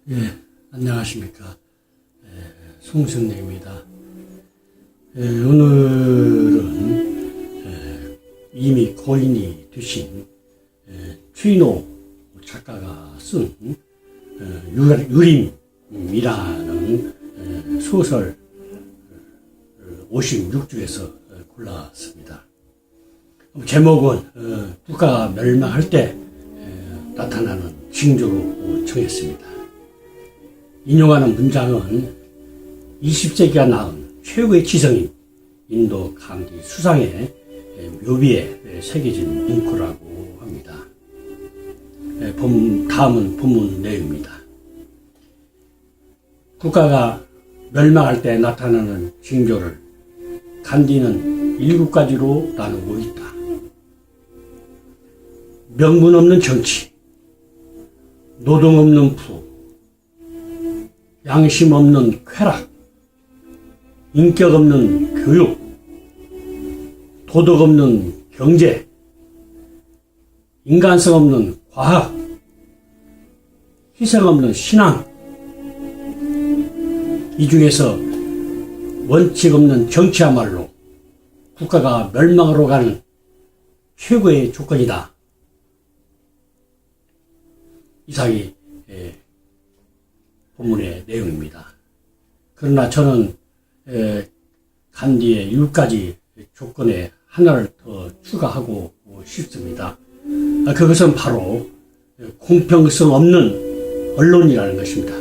예, 안녕하십니까. 송승래입니다. 오늘은 이미 고인이 되신 추인호 작가가 쓴 유림이라는 소설 56주에서 골랐습니다. 제목은 국가가 멸망할 때 나타나는 징조로 정했습니다. 인용하는 문장은 20세기가 낳은 최고의 지성인 인도 강디 수상의 묘비에 새겨진 문구라고 합니다. 다음은 본문 내용입니다. 국가가 멸망할 때 나타나는 징조를 간디는 7가지로 나누고 있다. 명분 없는 정치, 노동 없는 부도, 양심 없는 쾌락, 인격 없는 교육, 도덕 없는 경제, 인간성 없는 과학, 희생 없는 신앙, 이 중에서 원칙 없는 정치야말로 국가가 멸망으로 가는 최고의 조건이다. 이상이 본문의 내용입니다. 그러나 저는 간디의 7가지 조건에 하나를 더 추가하고 싶습니다. 그것은 바로 공평성 없는 언론이라는 것입니다.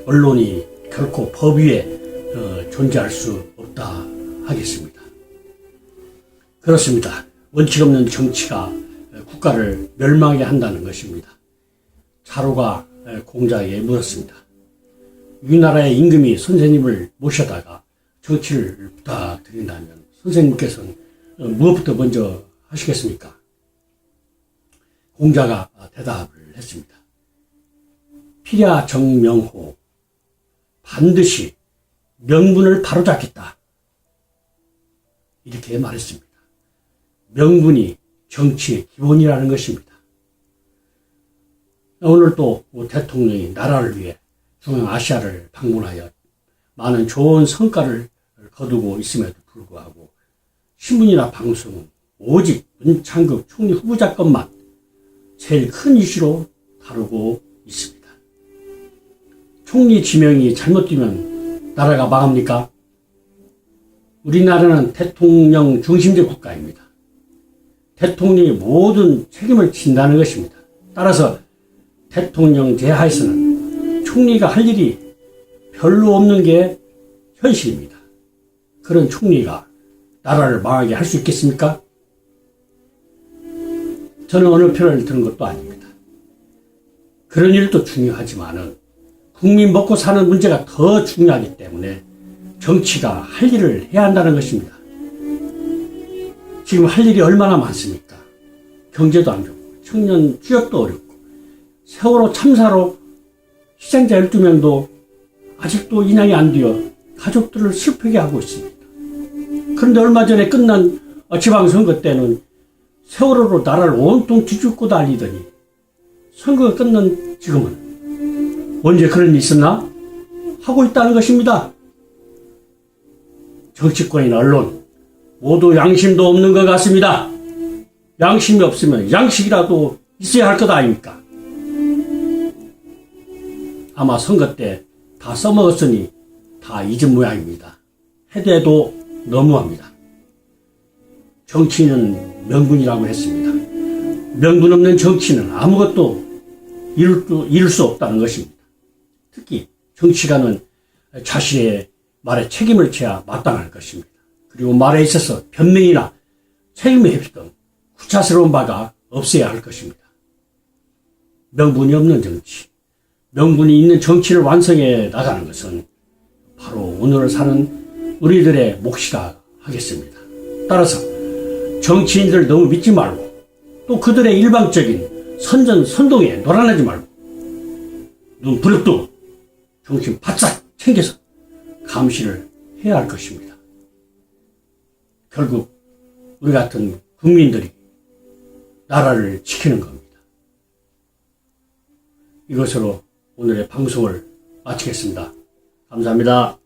언론이 결코 법 위에 존재할 수 없다 하겠습니다. 그렇습니다. 원칙 없는 정치가 국가를 멸망하게 한다는 것입니다. 차로가 공자에게 물었습니다. 우리나라의 임금이 선생님을 모셔다가 정치를 부탁드린다면 선생님께서는 무엇부터 먼저 하시겠습니까? 공자가 대답을 했습니다. 필야 정명호, 반드시 명분을 바로잡겠다. 이렇게 말했습니다. 명분이 정치의 기본이라는 것입니다. 오늘 또 대통령이 나라를 위해 중앙아시아를 방문하여 많은 좋은 성과를 거두고 있음에도 불구하고 신문이나 방송은 오직 문창극 총리 후보자 것만 제일 큰 이슈로 다루고 있습니다. 총리 지명이 잘못되면 나라가 망합니까? 우리나라는 대통령 중심적 국가입니다. 대통령이 모든 책임을 진다는 것입니다. 따라서 대통령 제하에서는 총리가 할 일이 별로 없는 게 현실입니다. 그런 총리가 나라를 망하게 할 수 있겠습니까? 저는 어느 편을 드는 것도 아닙니다. 그런 일도 중요하지만은 국민 먹고 사는 문제가 더 중요하기 때문에 정치가 할 일을 해야 한다는 것입니다. 지금 할 일이 얼마나 많습니까? 경제도 안 좋고 청년 취업도 어렵고 세월호 참사로 희생자 12명도 아직도 인양이 안 되어 가족들을 슬프게 하고 있습니다. 그런데 얼마 전에 끝난 지방선거 때는 세월호로 나라를 온통 뒤집고 달리더니 선거가 끝난 지금은 언제 그런 일이 있었나? 하고 있다는 것입니다. 정치권이나 언론 모두 양심도 없는 것 같습니다. 양심이 없으면 양식이라도 있어야 할 것 아닙니까? 아마 선거 때 다 써먹었으니 다 잊은 모양입니다. 해대도 너무합니다. 정치는 명분이라고 했습니다. 명분 없는 정치는 아무것도 이룰 수 없다는 것입니다. 특히 정치가는 자신의 말에 책임을 져야 마땅할 것입니다. 그리고 말에 있어서 변명이나 책임의 회피 등 구차스러운 바가 없어야 할 것입니다. 명분이 없는 정치, 명분이 있는 정치를 완성해 나가는 것은 바로 오늘을 사는 우리들의 몫이라 하겠습니다. 따라서 정치인들 너무 믿지 말고 또 그들의 일방적인 선동에 놀아나지 말고 눈 부릅뜨고 정신 바싹 챙겨서 감시를 해야 할 것입니다. 결국 우리 같은 국민들이 나라를 지키는 겁니다. 이것으로 오늘의 방송을 마치겠습니다. 감사합니다.